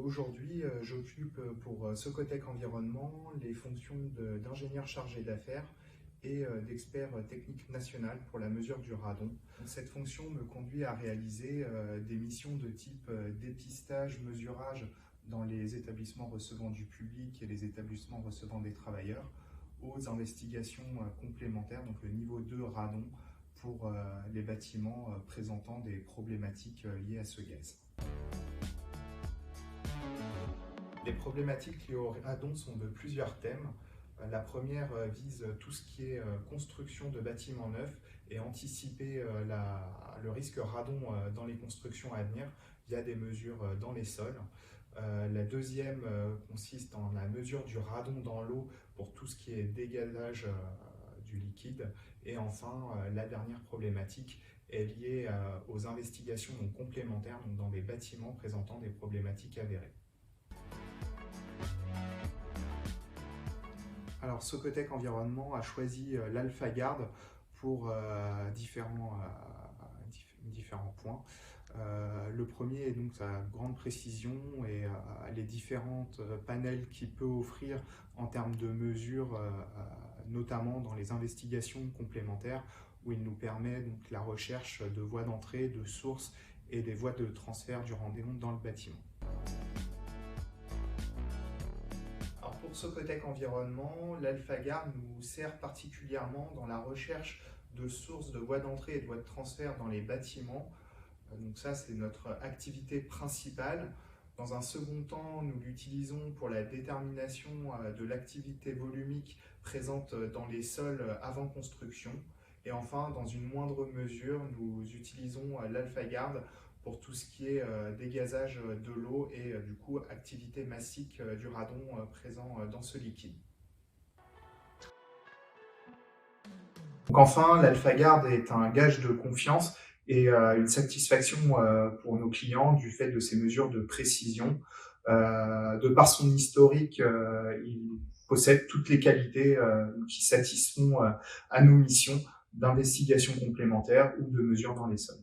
Aujourd'hui, j'occupe pour Socotec Environnement les fonctions d'ingénieur chargé d'affaires et d'expert technique national pour la mesure du radon. Cette fonction me conduit à réaliser des missions de type dépistage, mesurage dans les établissements recevant du public et les établissements recevant des travailleurs, aux investigations complémentaires, donc le niveau 2 radon pour les bâtiments présentant des problématiques liées à ce gaz. Les problématiques liées au radon sont de plusieurs thèmes. La première vise tout ce qui est construction de bâtiments neufs et anticiper le risque radon dans les constructions à venir via des mesures dans les sols. La deuxième consiste en la mesure du radon dans l'eau pour tout ce qui est dégazage du liquide. Et enfin, la dernière problématique est liée aux investigations complémentaires dans des bâtiments présentant des problématiques avérées. Alors, Socotec Environnement a choisi l'AlphaGuard pour différents points. Le premier est donc sa grande précision et les différentes panels qu'il peut offrir en termes de mesures, notamment dans les investigations complémentaires, où il nous permet donc la recherche de voies d'entrée, de sources et des voies de transfert du radon dans le bâtiment. Pour Socotec Environnement, l'AlphaGuard nous sert particulièrement dans la recherche de sources de voies d'entrée et de voies de transfert dans les bâtiments. Donc ça, c'est notre activité principale. Dans un second temps, nous l'utilisons pour la détermination de l'activité volumique présente dans les sols avant construction. Et enfin, dans une moindre mesure, nous utilisons l'AlphaGuard pour tout ce qui est dégazage de l'eau et du coup activité massique du radon présent dans ce liquide. Donc enfin, l'AlphaGuard est un gage de confiance et une satisfaction pour nos clients du fait de ses mesures de précision. De par son historique, il possède toutes les qualités qui satisfont à nos missions d'investigation complémentaire ou de mesure dans les sols.